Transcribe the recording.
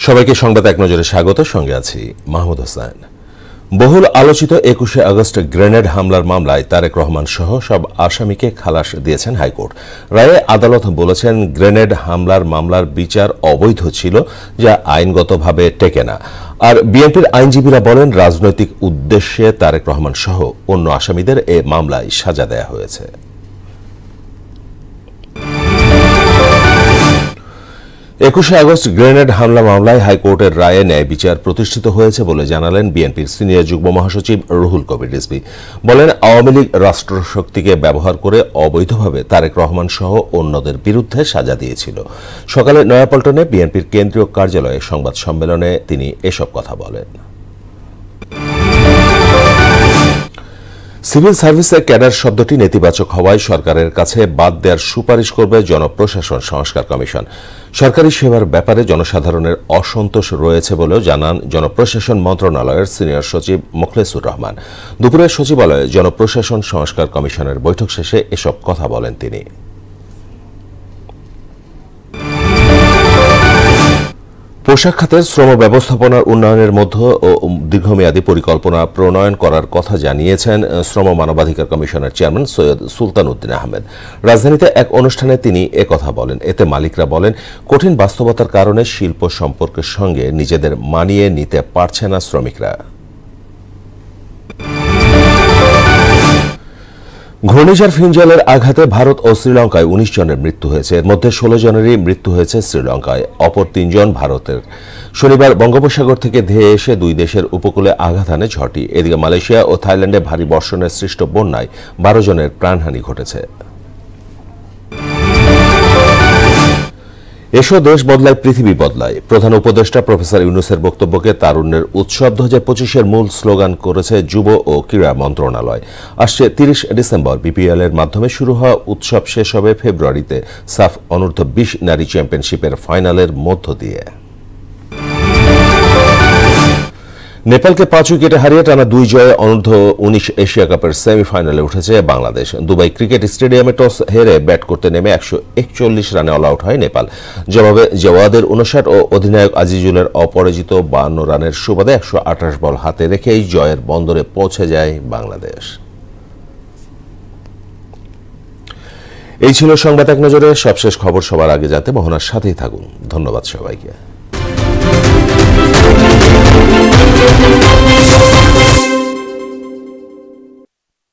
সবাইকে সংবাদ এক নজরে স্বাগত। সঙ্গে আছি মাহমুদ হোসেন। বহুল আলোচিত 21শে আগস্ট গ্রেনেড হামলার মামলায় তারেক রহমান সহ সব আসামিকে খালাস দিয়েছেন হাইকোর্ট। রায়ে আদালত বলেছেন, গ্রেনেড হামলার মামলার বিচার অবৈধ ছিল, যা আইনগতভাবে টেকে না। আর বিএনপির আইনজীবীরা বলেন, রাজনৈতিক উদ্দেশ্যে তারেক রহমান সহ অন্য আসামিদের এ মামলায় সাজা দেয়া হয়েছে। 21শে আগস্ট গ্রেনেড হামলা মামলায় হাইকোর্টের রায়ে ন্যায় বিচার প্রতিষ্ঠিত হয়েছে বলে জানালেন বিএনপির সিনিয়র যুগ্ম মহাসচিব রুহুল কবির রিজভী। বলেন, আওয়ামী লীগ রাষ্ট্রশক্তিকে ব্যবহার করে অবৈধভাবে তারেক রহমান সহ অন্যদের বিরুদ্ধে সাজা দিয়েছিল। সকালে নয়াপল্টনে বিএনপির কেন্দ্রীয় কার্যালয়ে সংবাদ সম্মেলনে তিনি এসব কথা বলেন। সিভিল সার্ভিসের ক্যাডার শব্দটি নেতিবাচক হওয়ায় সরকারের কাছে বাদ দেওয়ার সুপারিশ করবে জনপ্রশাসন সংস্কার কমিশন। সরকারি সেবার ব্যাপারে জনসাধারণের অসন্তোষ রয়েছে বলেও জানান জনপ্রশাসন মন্ত্রণালয়ের সিনিয়র সচিব মোখলেসুর রহমান। দুপুরে সচিবালয়ে জনপ্রশাসন সংস্কার কমিশনের বৈঠক শেষে এসব কথা বলেন তিনি। পোশাক খাতের শ্রম ব্যবস্থাপনার উন্নয়নের মধ্যে ও দীর্ঘমেয়াদী পরিকল্পনা প্রণয়ন করার কথা জানিয়েছেন শ্রম মানবাধিকার কমিশনের চেয়ারম্যান সৈয়দ সুলতান উদ্দিন আহমেদ। রাজধানীতে এক অনুষ্ঠানে তিনি একথা বলেন। এতে মালিকরা বলেন, কঠিন বাস্তবতার কারণে শিল্প সম্পর্কের সঙ্গে নিজেদের মানিয়ে নিতে পারছে না শ্রমিকরা। ঘূর্ণিঝড় ফিনজলের আঘাতে ভারত ও শ্রীলঙ্কায় ১৯ জনের মৃত্যু হয়েছে। এর মধ্যে ১৬ জনেরই মৃত্যু হয়েছে শ্রীলঙ্কায়, অপর ৩ জন ভারতের। শনিবার বঙ্গোপসাগর থেকে ধেয়ে এসে দুই দেশের উপকূলে আঘাত হানে ঝড়টি। এদিকে মালয়েশিয়া ও থাইল্যান্ডে ভারী বর্ষণের সৃষ্ট বন্যায় ১২ জনের প্রাণহানি ঘটেছে। এসো দেশ বদলায়, পৃথিবী বদলায়। প্রধান উপদেষ্টা প্রফেসর ইউনূসের বক্তব্যকে তারুণ্যের উৎসব ২০২৫-এর মূল স্লোগান করেছে যুব ও ক্রীড়া মন্ত্রণালয়। আসছে ৩০ ডিসেম্বর বিপিএল এর মাধ্যমে শুরু হওয়া উৎসব শেষ হবে ফেব্রুয়ারিতে সাফ অনূর্ধ্ব-২০ নারী চ্যাম্পিয়নশিপের ফাইনালের মধ্য দিয়ে। নেপালকে ৫ উইকেটে হারিয়ে টানা ২ জয়ে অনূর্ধ্ব-১৯ এশিয়া কাপের সেমিফাইনালে উঠেছে বাংলাদেশ। দুবাই ক্রিকেট স্টেডিয়ামে টস হেরে ব্যাট করতে নেমে ১৪১ রানে অল আউট হয় নেপাল। জবাবে জওয়াদের ৫৯ ও অধিনায়ক আজিজুলের অপরাজিত ৫২ রানের সুবাদে ১২৮ বল হাতে রেখেই জয়ের বন্দরে পৌঁছে যায় বাংলাদেশ। এই ছিল সংবাদ এক নজরে। সবশেষ খবর সবার আগে জানতে মোহনার সাথেই থাকুন। ধন্যবাদ সবাইকে।